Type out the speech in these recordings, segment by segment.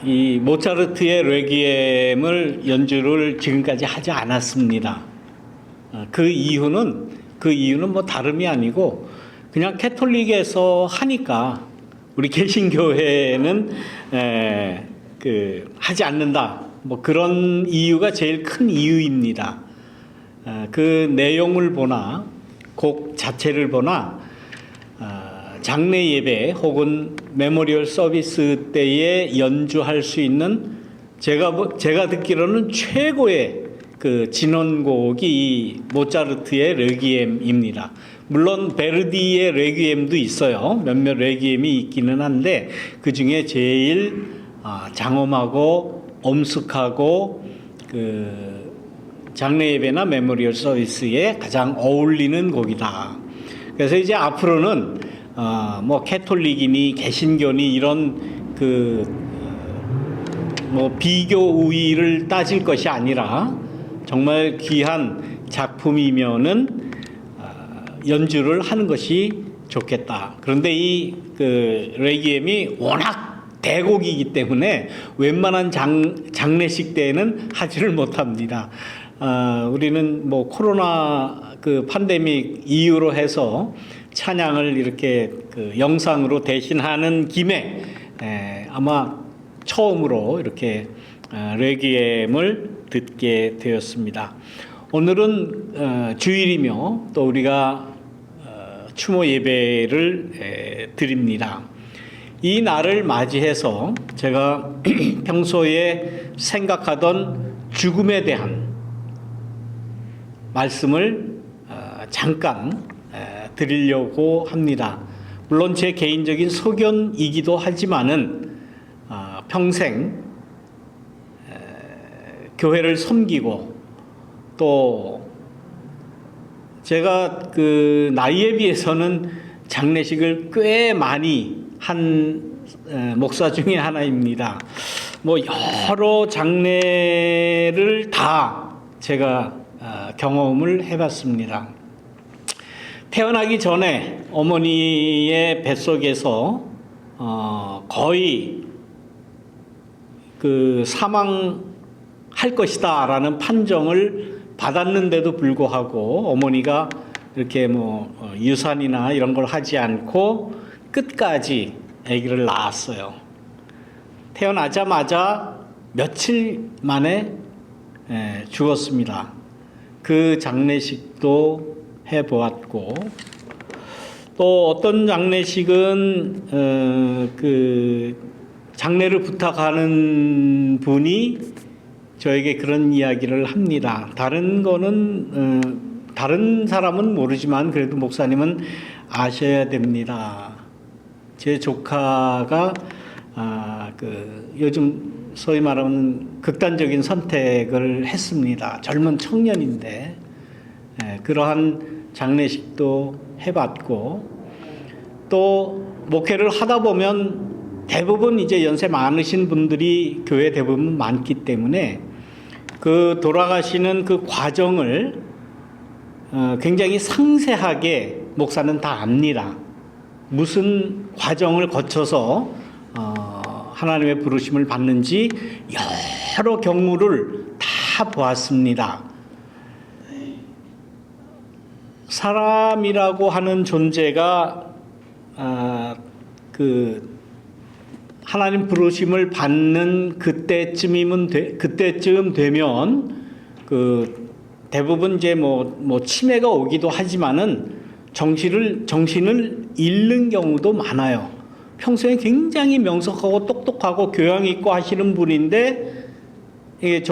이 모차르트의 레퀴엠을 연주를 지금까지 하지 않았습니다. 그 이유는 뭐 다름이 아니고 그냥 캐톨릭에서 하니까 우리 개신교회는 하지 않는다. 뭐 그런 이유가 제일 큰 이유입니다. 그 내용을 보나 곡 자체를 보나 장례 예배 혹은 메모리얼 서비스 때에 연주할 수 있는 제가 듣기로는 최고의 그 진원곡이 이 모차르트의 레퀴엠입니다. 물론 베르디의 레퀴엠도 있어요. 몇몇 레퀴엠이 있기는 한데 그 중에 제일 장엄하고 엄숙하고 그 장례 예배나 메모리얼 서비스에 가장 어울리는 곡이다. 그래서 이제 앞으로는 뭐 캐톨릭이니 개신교니 이런 뭐 비교 우위를 따질 것이 아니라 정말 귀한 작품이면은 연주를 하는 것이 좋겠다. 그런데 이 레퀴엠이 워낙 대곡이기 때문에 웬만한 장례식 때에는 하지를 못합니다. 우리는 뭐 코로나 그 팬데믹 이후로 해서 찬양을 이렇게 영상으로 대신하는 김에 아마 처음으로 이렇게 레퀴엠을 듣게 되었습니다. 오늘은 주일이며 또 우리가 추모 예배를 드립니다. 이 날을 맞이해서 제가 평소에 생각하던 죽음에 대한 말씀을 잠깐 드리려고 합니다. 물론 제 개인적인 소견이기도 하지만은 평생 교회를 섬기고 또 제가 그 나이에 비해서는 장례식을 꽤 많이 한 목사 중에 하나입니다. 뭐 여러 장례를 다 제가 경험을 해봤습니다. 태어나기 전에 어머니의 뱃속에서 거의 그 사망할 것이다라는 판정을 받았는데도 불구하고 어머니가 이렇게 뭐 유산이나 이런 걸 하지 않고 끝까지 아기를 낳았어요. 태어나자마자 며칠 만에 죽었습니다. 그 장례식도 해보았고 또 어떤 장례식은 그 장례를 부탁하는 분이 저에게 그런 이야기를 합니다. 다른 거는 다른 사람은 모르지만 그래도 목사님은 아셔야 됩니다. 제 조카가 요즘 소위 말하는 극단적인 선택을 했습니다. 젊은 청년인데 그러한 장례식도 해봤고 또 목회를 하다 보면 대부분 이제 연세 많으신 분들이 교회 대부분 많기 때문에 그 돌아가시는 그 과정을 굉장히 상세하게 목사는 다 압니다. 무슨 과정을 거쳐서 하나님의 부르심을 받는지 여러 경우를 다 보았습니다. 사람이라고 하는 존재가 하나님 부르심을 받는 그때쯤 되면 대부분 이제 뭐 치매가 오기도 하지만은 정신을 잃는 경우도 많아요. 평소에 굉장히 명석하고 똑똑하고 교양 있고 하시는 분인데 이게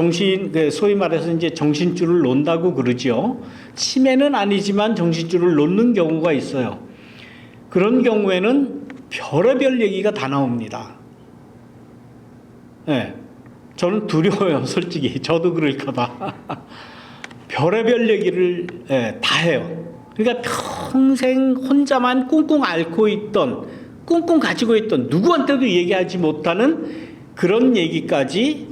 소위 말해서 이제 정신줄을 놓는다고 그러죠. 치매는 아니지만 정신줄을 놓는 경우가 있어요. 그런 경우에는 별의별 얘기가 다 나옵니다. 네, 저는 두려워요, 솔직히. 저도 그럴까봐. 별의별 얘기를 다 해요. 그러니까 평생 혼자만 꿍꿍 앓고 있던, 꿍꿍 가지고 있던, 누구한테도 얘기하지 못하는 그런 얘기까지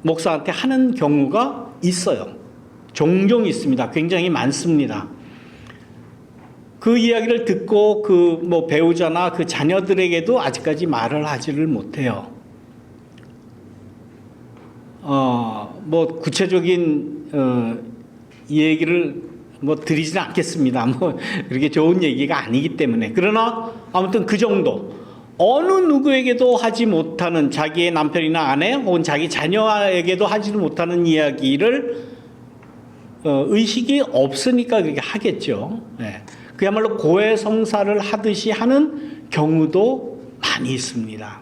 목사한테 하는 경우가 있어요. 종종 있습니다. 굉장히 많습니다. 그 이야기를 듣고 그 뭐 배우자나 그 자녀들에게도 아직까지 말을 하지를 못해요. 뭐 구체적인 얘기를 뭐 드리지는 않겠습니다. 뭐 그렇게 좋은 얘기가 아니기 때문에. 그러나 아무튼 그 정도. 어느 누구에게도 하지 못하는, 자기의 남편이나 아내 혹은 자기 자녀에게도 하지 못하는 이야기를 의식이 없으니까 그렇게 하겠죠. 네. 그야말로 고해성사를 하듯이 하는 경우도 많이 있습니다.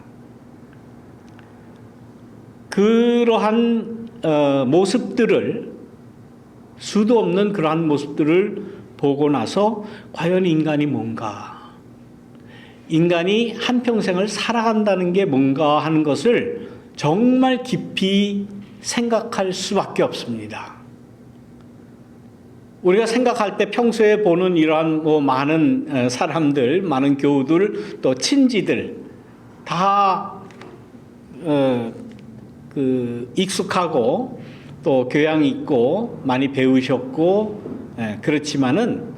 그러한 모습들을, 수도 없는 그러한 모습들을 보고 나서 과연 인간이 뭔가, 인간이 한평생을 살아간다는 게 뭔가 하는 것을 정말 깊이 생각할 수밖에 없습니다. 우리가 생각할 때 평소에 보는 이러한 뭐 많은 사람들, 많은 교우들, 또 친지들 다 익숙하고 또 교양 있고 많이 배우셨고, 그렇지만은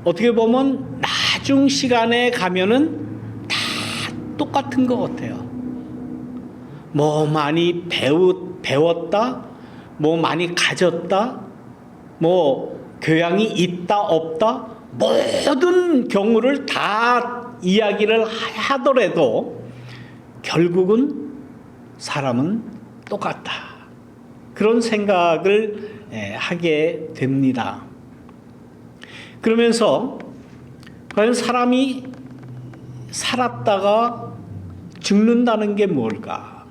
어떻게 보면 나중 시간에 가면은 다 똑같은 것 같아요. 뭐 많이 배웠다, 뭐 많이 가졌다, 뭐 교양이 있다 없다, 모든 경우를 다 이야기를 하더라도 결국은 사람은 똑같다. 그런 생각을 하게 됩니다. 그러면서 과연 사람이 살았다가 죽는다는 게 뭘까?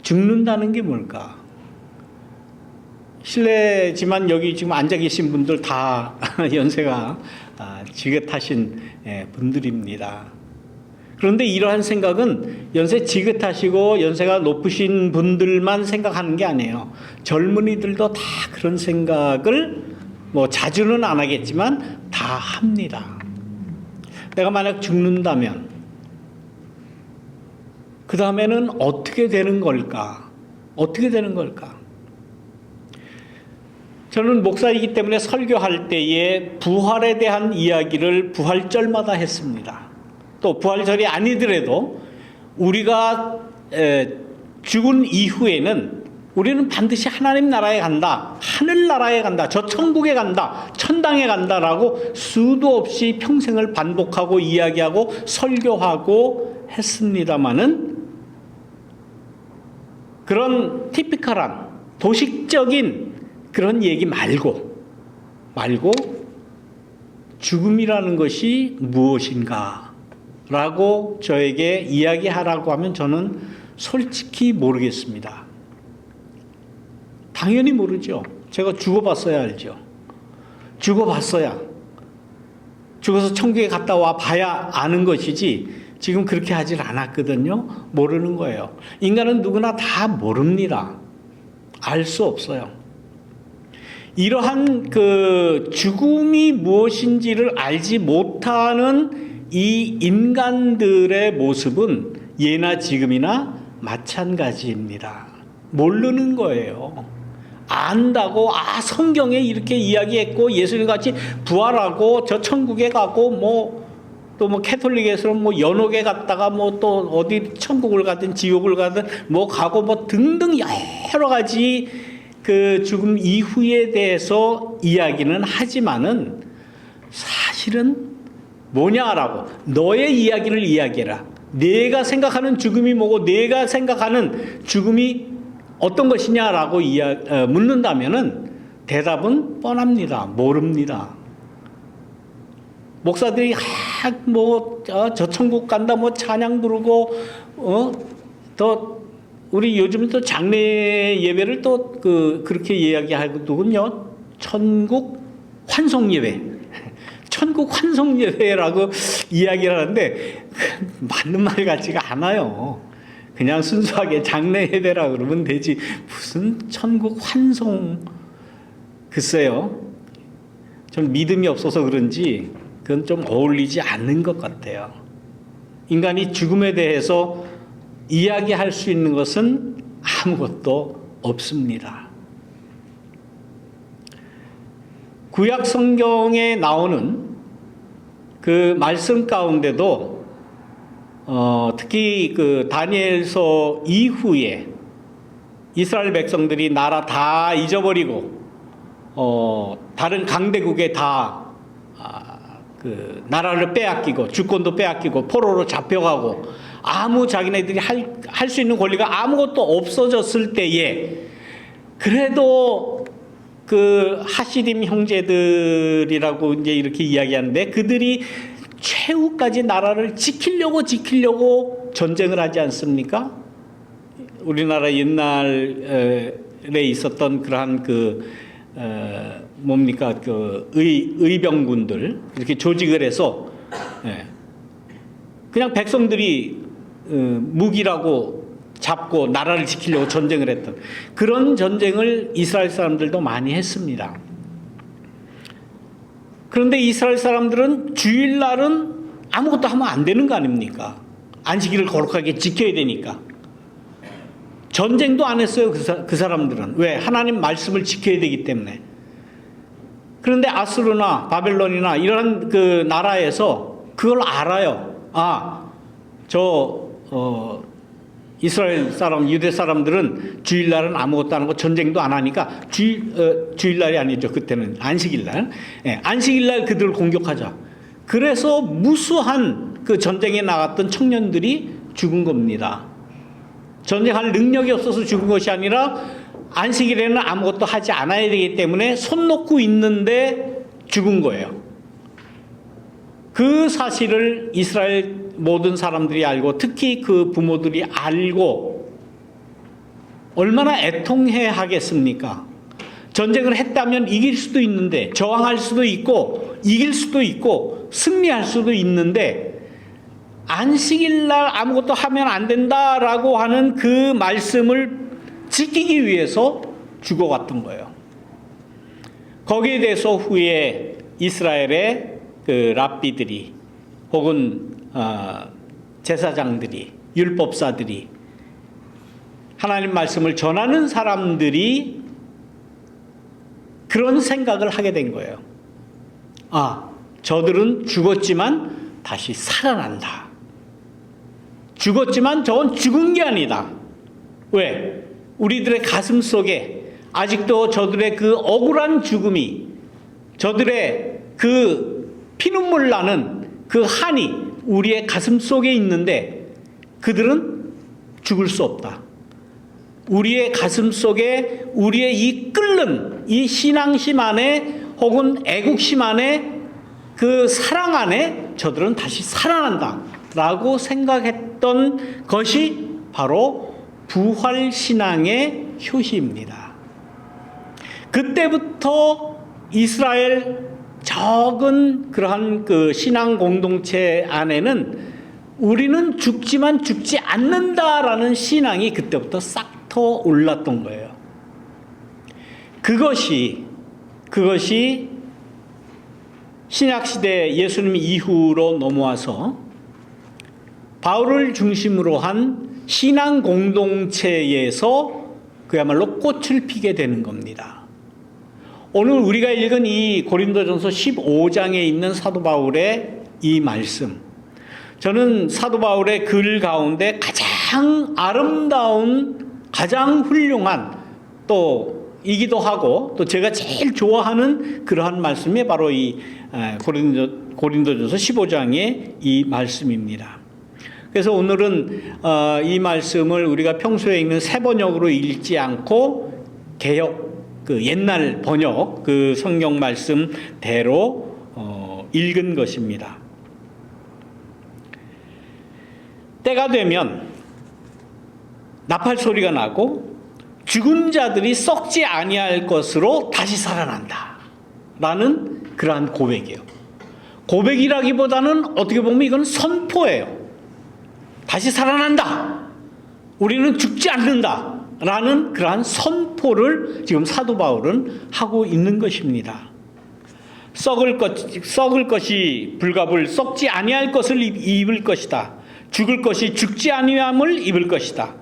죽는다는 게 뭘까? 실례지만 여기 지금 앉아 계신 분들 다 연세가 지긋하신 분들입니다. 그런데 이러한 생각은 연세 지긋하시고 연세가 높으신 분들만 생각하는 게 아니에요. 젊은이들도 다 그런 생각을 뭐 자주는 안 하겠지만 다 합니다. 내가 만약 죽는다면 그 다음에는 어떻게 되는 걸까? 어떻게 되는 걸까? 저는 목사이기 때문에 설교할 때에 부활에 대한 이야기를 부활절마다 했습니다. 또 부활절이 아니더라도 우리가 죽은 이후에는 우리는 반드시 하나님 나라에 간다, 하늘나라에 간다, 저 천국에 간다, 천당에 간다라고 수도 없이 평생을 반복하고 이야기하고 설교하고 했습니다마는 그런 티피컬한 도식적인 그런 얘기 말고 죽음이라는 것이 무엇인가 라고 저에게 이야기하라고 하면 저는 솔직히 모르겠습니다. 당연히 모르죠. 제가 죽어봤어야 알죠. 죽어봤어야, 죽어서 천국에 갔다 와 봐야 아는 것이지 지금 그렇게 하질 않았거든요. 모르는 거예요. 인간은 누구나 다 모릅니다. 알 수 없어요. 이러한 그 죽음이 무엇인지를 알지 못하는 이 인간들의 모습은 예나 지금이나 마찬가지입니다. 모르는 거예요. 안다고 성경에 이렇게 이야기했고 예수님 같이 부활하고 저 천국에 가고 또 캐톨릭에서는 연옥에 갔다가 또 어디 천국을 가든 지옥을 가든 가고 등등 여러 가지 그 죽음 이후에 대해서 이야기는 하지만은 사실은 뭐냐라고, 너의 이야기를 이야기해라. 내가 생각하는 죽음이 뭐고 내가 생각하는 죽음이 어떤 것이냐라고 묻는다면은 대답은 뻔합니다. 모릅니다. 목사들이 저 천국 간다 찬양 부르고 더 우리 요즘 또 장례 예배를 또 그렇게 이야기하거든요. 천국 환송 예배, 천국 환송 예배라고 이야기를 하는데 맞는 말 같지가 않아요. 그냥 순수하게 장례 예배라 그러면 되지 무슨 천국 환송. 글쎄요, 좀 믿음이 없어서 그런지 그건 좀 어울리지 않는 것 같아요. 인간이 죽음에 대해서 이야기할 수 있는 것은 아무것도 없습니다. 구약 성경에 나오는 그 말씀 가운데도 특히 그 다니엘서 이후에 이스라엘 백성들이 나라 다 잊어버리고 다른 강대국에 다 그 나라를 빼앗기고 주권도 빼앗기고 포로로 잡혀가고 아무 자기네들이 할 수 있는 권리가 아무것도 없어졌을 때에 그래도 그 하시림 형제들이라고 이제 이렇게 이야기하는데 그들이 최후까지 나라를 지키려고 전쟁을 하지 않습니까? 우리나라 옛날에 있었던 그러한 뭡니까 의병군들 이렇게 조직을 해서 그냥 백성들이 무기라고 잡고 나라를 지키려고 전쟁을 했던 그런 전쟁을 이스라엘 사람들도 많이 했습니다. 그런데 이스라엘 사람들은 주일날은 아무것도 하면 안 되는 거 아닙니까? 안식일을 거룩하게 지켜야 되니까. 전쟁도 안 했어요. 그 사람들은. 왜? 하나님 말씀을 지켜야 되기 때문에. 그런데 아수르나 바벨론이나 이런 그 나라에서 그걸 알아요. 이스라엘 사람, 유대 사람들은 주일날은 아무것도 안 하고 전쟁도 안 하니까 주일날이 아니죠. 그때는 안식일날. 안식일날 그들을 공격하자. 그래서 무수한 그 전쟁에 나갔던 청년들이 죽은 겁니다. 전쟁할 능력이 없어서 죽은 것이 아니라 안식일에는 아무것도 하지 않아야 되기 때문에 손 놓고 있는데 죽은 거예요. 그 사실을 이스라엘 모든 사람들이 알고 특히 그 부모들이 알고 얼마나 애통해 하겠습니까? 전쟁을 했다면 이길 수도 있는데 저항할 수도 있고 이길 수도 있고 승리할 수도 있는데 안식일날 아무것도 하면 안 된다라고 하는 그 말씀을 지키기 위해서 죽어갔던 거예요. 거기에 대해서 후에 이스라엘의 그 랍비들이 혹은 제사장들이 율법사들이 하나님 말씀을 전하는 사람들이 그런 생각을 하게 된 거예요. 저들은 죽었지만 다시 살아난다. 죽었지만 저건 죽은 게 아니다. 왜? 우리들의 가슴 속에 아직도 저들의 그 억울한 죽음이 저들의 그 피눈물 나는 그 한이 우리의 가슴 속에 있는데 그들은 죽을 수 없다. 우리의 가슴 속에 우리의 이 끓는 이 신앙심 안에 혹은 애국심 안에 그 사랑 안에 저들은 다시 살아난다 라고 생각했던 것이 바로 부활신앙의 효시입니다. 그때부터 이스라엘 적은 그러한 그 신앙 공동체 안에는 우리는 죽지만 죽지 않는다라는 신앙이 그때부터 싹 터 올랐던 거예요. 그것이 신약시대 예수님 이후로 넘어와서 바울을 중심으로 한 신앙 공동체에서 그야말로 꽃을 피게 되는 겁니다. 오늘 우리가 읽은 이 고린도전서 15장에 있는 사도 바울의 이 말씀, 저는 사도 바울의 글 가운데 가장 아름다운 가장 훌륭한 또이기도 하고 또 제가 제일 좋아하는 그러한 말씀이 바로 이 고린도전서 15장의 이 말씀입니다. 그래서 오늘은 이 말씀을 우리가 평소에 읽는 새 번역으로 읽지 않고 개역 그 옛날 번역 그 성경 말씀대로 읽은 것입니다. 때가 되면 나팔 소리가 나고 죽은 자들이 썩지 아니할 것으로 다시 살아난다 라는 그러한 고백이에요. 고백이라기보다는 어떻게 보면 이건 선포예요. 다시 살아난다. 우리는 죽지 않는다 라는 그러한 선포를 지금 사도 바울은 하고 있는 것입니다. 썩을 것이 불갑을 썩지 아니할 것을 입을 것이다. 죽을 것이 죽지 아니함을 입을 것이다.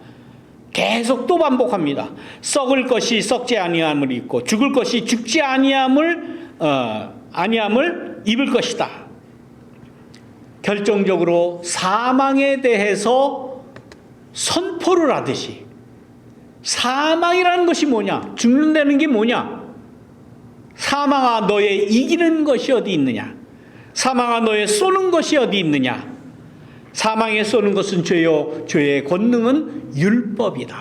계속 또 반복합니다. 썩을 것이 썩지 아니함을 입고 죽을 것이 죽지 아니함을 입을 것이다. 결정적으로 사망에 대해서 선포를 하듯이, 사망이라는 것이 뭐냐? 죽는다는 게 뭐냐? 사망아 너의 이기는 것이 어디 있느냐? 사망아 너의 쏘는 것이 어디 있느냐? 사망에 쏘는 것은 죄요, 죄의 권능은 율법이다.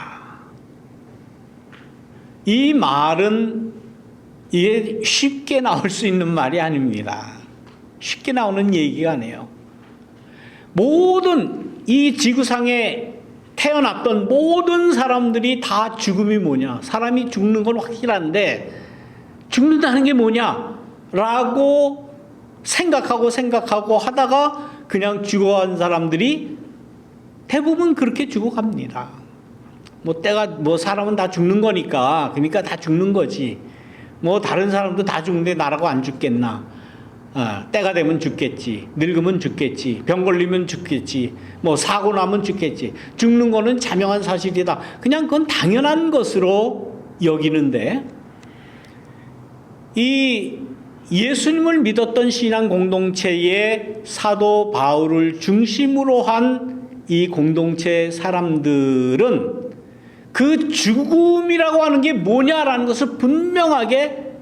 이 말은 이게 쉽게 나올 수 있는 말이 아닙니다. 쉽게 나오는 얘기가 아니에요. 모든 이 지구상에 태어났던 모든 사람들이 다 죽음이 뭐냐? 사람이 죽는 건 확실한데 죽는다는 게 뭐냐? 라고 생각하고 하다가 그냥 죽어간 사람들이 대부분 그렇게 죽어갑니다. 사람은 다 죽는 거니까, 그러니까 다 죽는 거지. 다른 사람도 다 죽는데 나라고 안 죽겠나? 때가 되면 죽겠지. 늙으면 죽겠지. 병 걸리면 죽겠지. 사고 나면 죽겠지. 죽는 거는 자명한 사실이다. 그냥 그건 당연한 것으로 여기는데, 이 예수님을 믿었던 신앙 공동체의 사도 바울을 중심으로 한 이 공동체 사람들은 그 죽음이라고 하는 게 뭐냐라는 것을 분명하게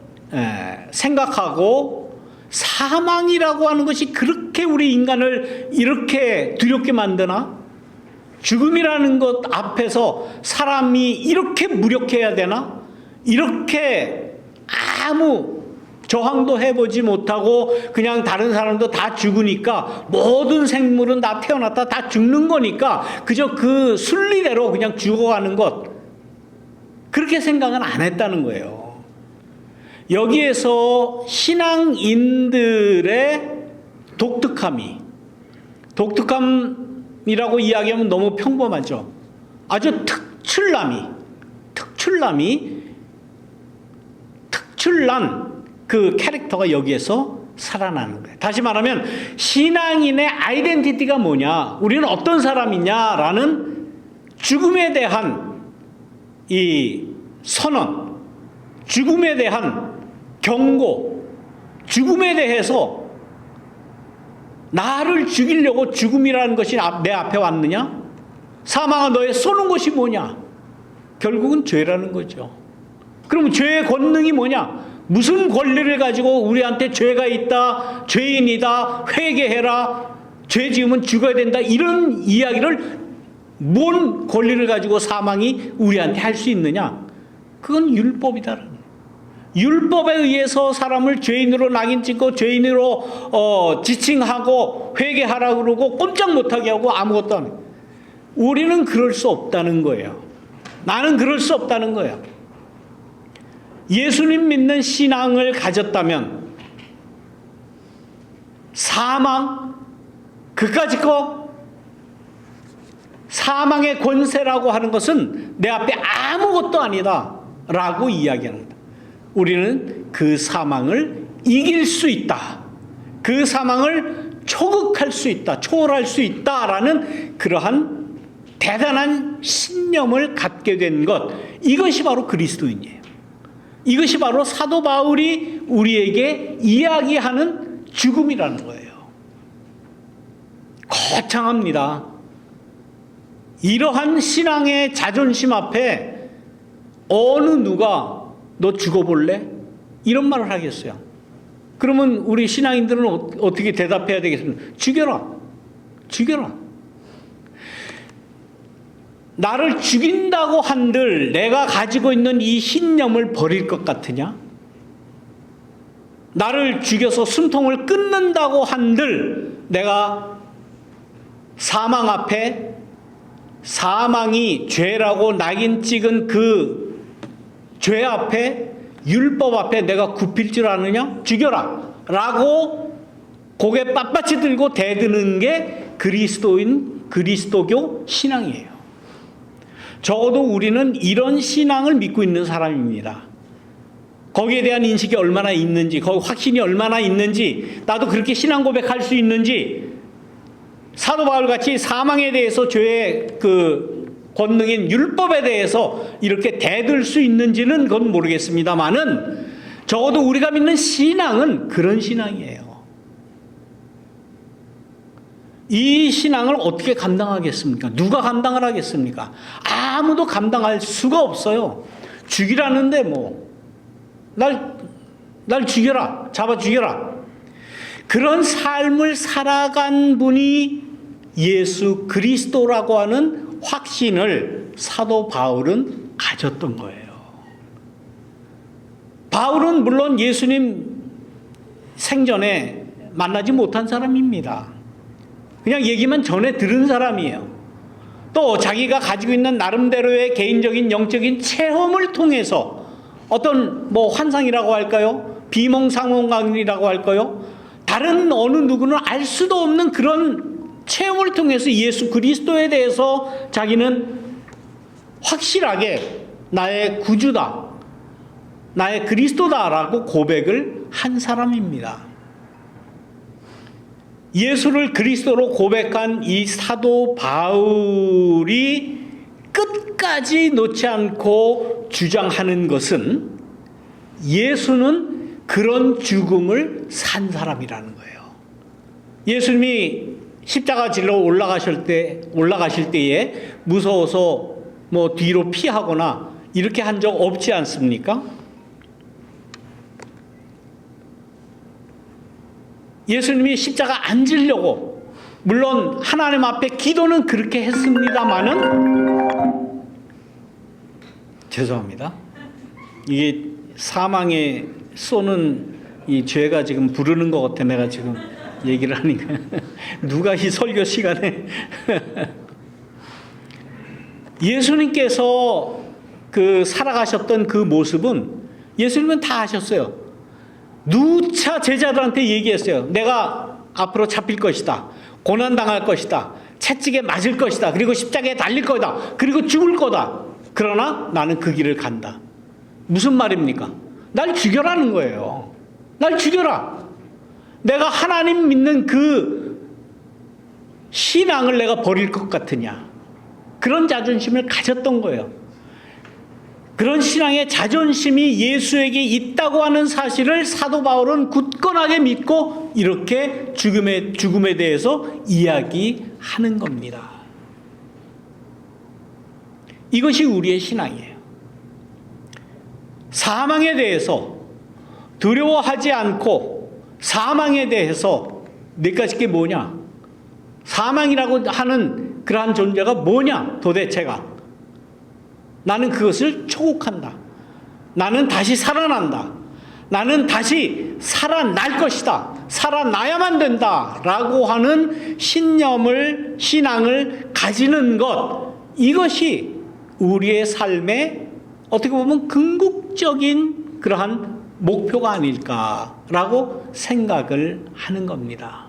생각하고, 사망이라고 하는 것이 그렇게 우리 인간을 이렇게 두렵게 만드나? 죽음이라는 것 앞에서 사람이 이렇게 무력해야 되나? 이렇게 아무 저항도 해보지 못하고 그냥 다른 사람도 다 죽으니까, 모든 생물은 다 태어났다 다 죽는 거니까 그저 그 순리대로 그냥 죽어가는 것, 그렇게 생각은 안 했다는 거예요. 여기에서 신앙인들의 독특함이라고 이야기하면 너무 평범하죠. 아주 특출난 그 캐릭터가 여기에서 살아나는 거예요. 다시 말하면 신앙인의 아이덴티티가 뭐냐, 우리는 어떤 사람이냐라는 죽음에 대한 이 선언, 죽음에 대한 경고, 죽음에 대해서 나를 죽이려고 죽음이라는 것이 내 앞에 왔느냐? 사망아 너의 쏘는 것이 뭐냐? 결국은 죄라는 거죠. 그럼 죄의 권능이 뭐냐? 무슨 권리를 가지고 우리한테 죄가 있다, 죄인이다, 회개해라, 죄 지으면 죽어야 된다, 이런 이야기를 뭔 권리를 가지고 사망이 우리한테 할 수 있느냐? 그건 율법이다. 율법에 의해서 사람을 죄인으로 낙인 찍고 죄인으로 지칭하고 회개하라 그러고 꼼짝 못하게 하고 아무것도 안 해요. 우리는 그럴 수 없다는 거예요. 나는 그럴 수 없다는 거예요. 예수님 믿는 신앙을 가졌다면 사망, 그까짓 거, 사망의 권세라고 하는 것은 내 앞에 아무것도 아니다 라고 이야기합니다. 우리는 그 사망을 이길 수 있다, 그 사망을 초극할 수 있다, 초월할 수 있다라는 그러한 대단한 신념을 갖게 된 것, 이것이 바로 그리스도인이에요. 이것이 바로 사도 바울이 우리에게 이야기하는 죽음이라는 거예요. 거창합니다. 이러한 신앙의 자존심 앞에 어느 누가 너 죽어볼래? 이런 말을 하겠어요. 그러면 우리 신앙인들은 어떻게 대답해야 되겠습니까? 죽여라. 나를 죽인다고 한들 내가 가지고 있는 이 신념을 버릴 것 같으냐? 나를 죽여서 숨통을 끊는다고 한들 내가 사망 앞에, 사망이 죄라고 낙인 찍은 그 죄 앞에, 율법 앞에 내가 굽힐 줄 아느냐? 죽여라 라고 고개 빳빳이 들고 대드는 게 그리스도교 신앙이에요. 적어도 우리는 이런 신앙을 믿고 있는 사람입니다. 거기에 대한 인식이 얼마나 있는지, 거기 확신이 얼마나 있는지, 나도 그렇게 신앙 고백할 수 있는지, 사도 바울같이 사망에 대해서 죄의 그 권능인 율법에 대해서 이렇게 대들 수 있는지는 그건 모르겠습니다만은 적어도 우리가 믿는 신앙은 그런 신앙이에요. 이 신앙을 어떻게 감당하겠습니까? 누가 감당을 하겠습니까? 아무도 감당할 수가 없어요. 죽이라는데 날 죽여라. 잡아 죽여라. 그런 삶을 살아간 분이 예수 그리스도라고 하는 확신을 사도 바울은 가졌던 거예요. 바울은 물론 예수님 생전에 만나지 못한 사람입니다. 그냥 얘기만 전해 들은 사람이에요. 또 자기가 가지고 있는 나름대로의 개인적인 영적인 체험을 통해서 어떤 환상이라고 할까요? 비몽사몽강이라고 할까요? 다른 어느 누구는 알 수도 없는 그런 체험을 통해서 예수 그리스도에 대해서 자기는 확실하게 나의 구주다, 나의 그리스도다라고 고백을 한 사람입니다. 예수를 그리스도로 고백한 이 사도 바울이 끝까지 놓지 않고 주장하는 것은 예수는 그런 죽음을 산 사람이라는 거예요. 예수님이 십자가 질러 올라가실 때에 무서워서 뒤로 피하거나 이렇게 한 적 없지 않습니까? 예수님이 십자가 안 지려고 물론 하나님 앞에 기도는 그렇게 했습니다마는 죄송합니다. 이게 사망에 쏘는 이 죄가 지금 부르는 것 같아. 내가 지금 얘기를 하니까 누가 이 설교 시간에 예수님께서 살아가셨던 그 모습은 예수님은 다 아셨어요. 누차 제자들한테 얘기했어요. 내가 앞으로 잡힐 것이다. 고난당할 것이다. 채찍에 맞을 것이다. 그리고 십자가에 달릴 거다. 그리고 죽을 거다. 그러나 나는 그 길을 간다. 무슨 말입니까? 날 죽여라는 거예요. 날 죽여라. 내가 하나님 믿는 그 신앙을 내가 버릴 것 같으냐. 그런 자존심을 가졌던 거예요. 그런 신앙의 자존심이 예수에게 있다고 하는 사실을 사도 바울은 굳건하게 믿고 이렇게 죽음에 대해서 이야기하는 겁니다. 이것이 우리의 신앙이에요. 사망에 대해서 두려워하지 않고 사망에 대해서 네 가지 게 뭐냐? 사망이라고 하는 그러한 존재가 뭐냐? 도대체가. 나는 그것을 초국한다. 나는 다시 살아난다. 나는 다시 살아날 것이다. 살아나야만 된다. 라고 하는 신앙을 가지는 것. 이것이 우리의 삶의 어떻게 보면 궁극적인 그러한 목표가 아닐까라고 생각을 하는 겁니다.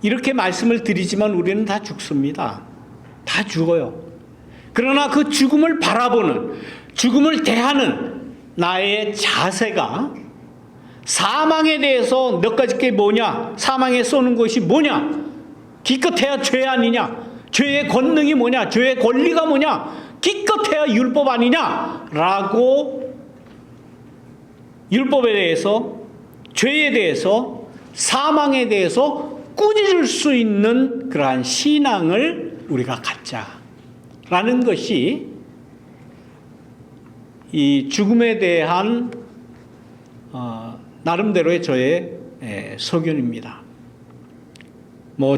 이렇게 말씀을 드리지만 우리는 다 죽습니다. 다 죽어요. 그러나 그 죽음을 바라보는, 죽음을 대하는 나의 자세가 사망에 대해서 몇 가지 게 뭐냐? 사망에 쏘는 것이 뭐냐? 기껏해야 죄 아니냐? 죄의 권능이 뭐냐? 죄의 권리가 뭐냐? 기껏해야 율법 아니냐? 라고 율법에 대해서, 죄에 대해서, 사망에 대해서 꾸짖을 수 있는 그러한 신앙을 우리가 갖자. 라는 것이 이 죽음에 대한 나름대로의 저의 소견입니다.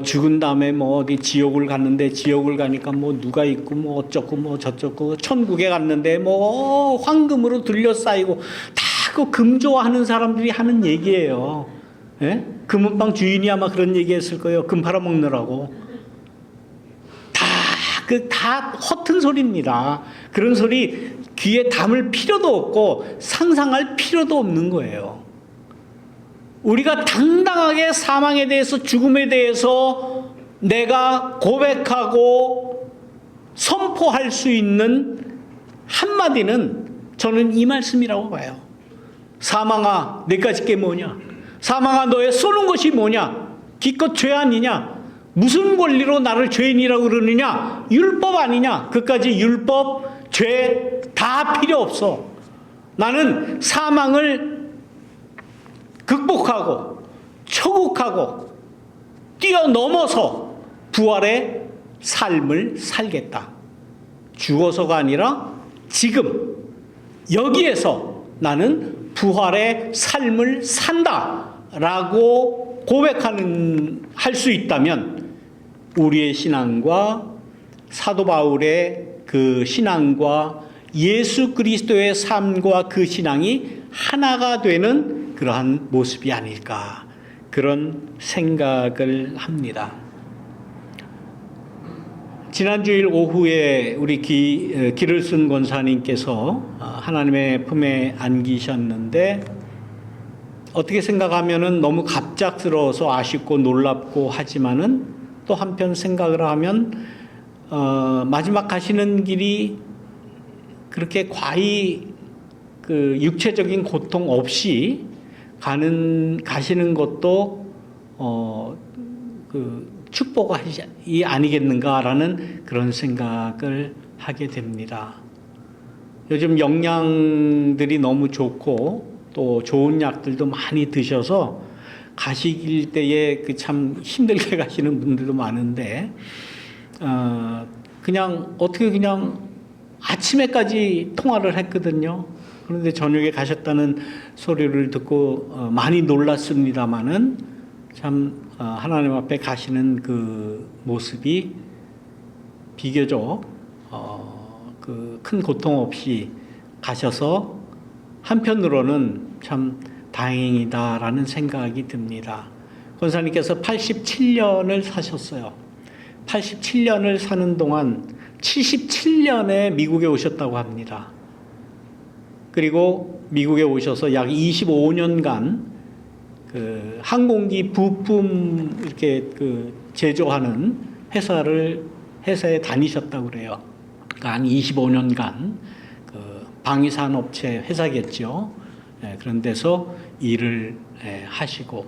죽은 다음에 어디 지옥을 갔는데 지옥을 가니까 누가 있고 어쩌고 저쩌고 천국에 갔는데 황금으로 둘러싸이고 다 그 금조하는 사람들이 하는 얘기예요. 예? 금은방 주인이 아마 그런 얘기했을 거예요. 금 팔아먹느라고. 다 허튼 소리입니다. 그런 소리 귀에 담을 필요도 없고 상상할 필요도 없는 거예요. 우리가 당당하게 사망에 대해서, 죽음에 대해서 내가 고백하고 선포할 수 있는 한마디는 저는 이 말씀이라고 봐요. 사망아, 네 가지 게 뭐냐? 사망아, 너의 쏘는 것이 뭐냐? 기껏 죄 아니냐? 무슨 권리로 나를 죄인이라고 그러느냐? 율법 아니냐? 그까지 율법, 죄 다 필요 없어. 나는 사망을 극복하고 초국하고 뛰어넘어서 부활의 삶을 살겠다. 죽어서가 아니라 지금 여기에서 나는 부활의 삶을 산다라고 할 수 있다면 우리의 신앙과 사도 바울의 그 신앙과 예수 그리스도의 삶과 그 신앙이 하나가 되는 그러한 모습이 아닐까, 그런 생각을 합니다. 지난주일 오후에 우리 길을 쓴 권사님께서 하나님의 품에 안기셨는데, 어떻게 생각하면은 너무 갑작스러워서 아쉽고 놀랍고 하지만은 또 한편 생각을 하면 마지막 가시는 길이 그렇게 과히 그 육체적인 고통 없이 가시는 것도 그 축복이 아니겠는가라는 그런 생각을 하게 됩니다. 요즘 영양들이 너무 좋고 또 좋은 약들도 많이 드셔서 가실 때에 그 참 힘들게 가시는 분들도 많은데, 그냥 어떻게 그냥 아침에까지 통화를 했거든요. 그런데 저녁에 가셨다는 소리를 듣고 많이 놀랐습니다마는 참 하나님 앞에 가시는 그 모습이 비교적 그 큰 고통 없이 가셔서 한편으로는 참 다행이다라는 생각이 듭니다. 권사님께서 87년을 사셨어요. 87년을 사는 동안 77년에 미국에 오셨다고 합니다. 그리고 미국에 오셔서 약 25년간 그 항공기 부품 이렇게 그 제조하는 회사에 다니셨다고 그래요. 그러니까 한 25년간 그 방위산업체 회사겠죠. 그런 데서 일을 하시고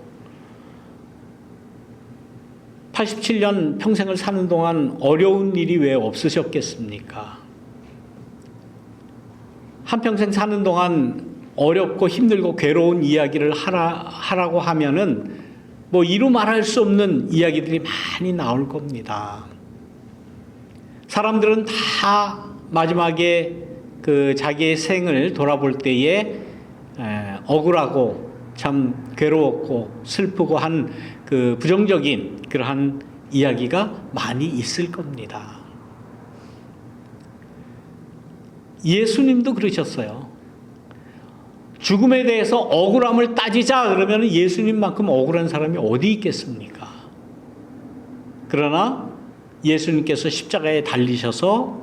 87년 평생을 사는 동안 어려운 일이 왜 없으셨겠습니까? 한평생 사는 동안 어렵고 힘들고 괴로운 이야기를 하라고 하면은 뭐 이루 말할 수 없는 이야기들이 많이 나올 겁니다. 사람들은 다 마지막에 그 자기의 생을 돌아볼 때에 억울하고 참 괴로웠고 슬프고 한 그 부정적인 그러한 이야기가 많이 있을 겁니다. 예수님도 그러셨어요. 죽음에 대해서 억울함을 따지자 그러면 예수님만큼 억울한 사람이 어디 있겠습니까? 그러나 예수님께서 십자가에 달리셔서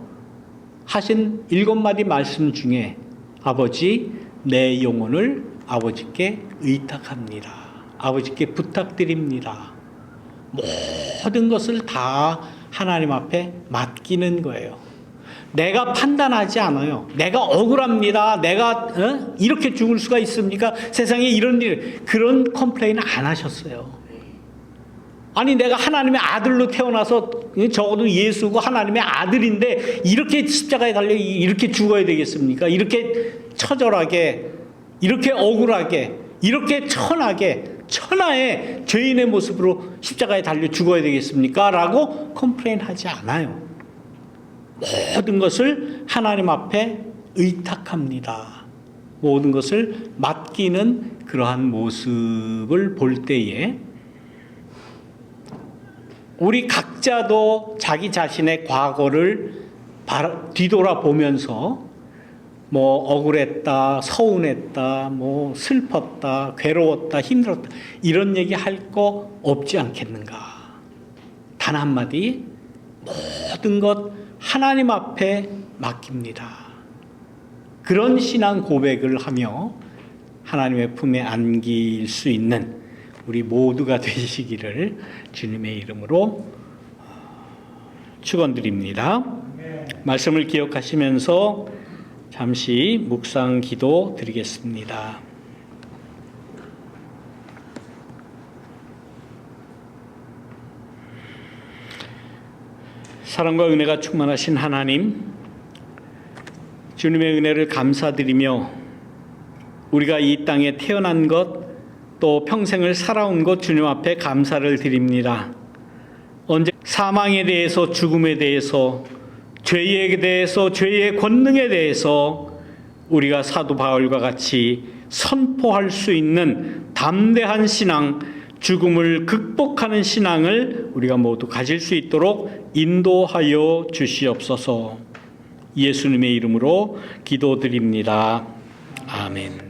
하신 7마디 말씀 중에 아버지, 내 영혼을 아버지께 의탁합니다. 아버지께 부탁드립니다. 모든 것을 다 하나님 앞에 맡기는 거예요. 내가 판단하지 않아요. 내가 억울합니다. 내가 이렇게 죽을 수가 있습니까? 세상에 이런 그런 컴플레인 안 하셨어요. 아니 내가 하나님의 아들로 태어나서 적어도 예수고 하나님의 아들인데 이렇게 십자가에 달려 이렇게 죽어야 되겠습니까? 이렇게 처절하게, 이렇게 억울하게, 이렇게 천하의 죄인의 모습으로 십자가에 달려 죽어야 되겠습니까? 라고 컴플레인하지 않아요. 모든 것을 하나님 앞에 의탁합니다. 모든 것을 맡기는 그러한 모습을 볼 때에 우리 각자도 자기 자신의 과거를 뒤돌아보면서 뭐 억울했다, 서운했다, 뭐 슬펐다, 괴로웠다, 힘들었다 이런 얘기 할 거 없지 않겠는가? 단 한마디 모든 것 하나님 앞에 맡깁니다. 그런 신앙 고백을 하며 하나님의 품에 안길 수 있는 우리 모두가 되시기를 주님의 이름으로 축원드립니다. 말씀을 기억하시면서 잠시 묵상 기도 드리겠습니다. 사랑과 은혜가 충만하신 하나님, 주님의 은혜를 감사드리며 우리가 이 땅에 태어난 것, 또 평생을 살아온 것 주님 앞에 감사를 드립니다. 언제 사망에 대해서, 죽음에 대해서, 죄에 대해서, 죄의 권능에 대해서 우리가 사도 바울과 같이 선포할 수 있는 담대한 신앙, 죽음을 극복하는 신앙을 우리가 모두 가질 수 있도록 인도하여 주시옵소서. 예수님의 이름으로 기도드립니다. 아멘.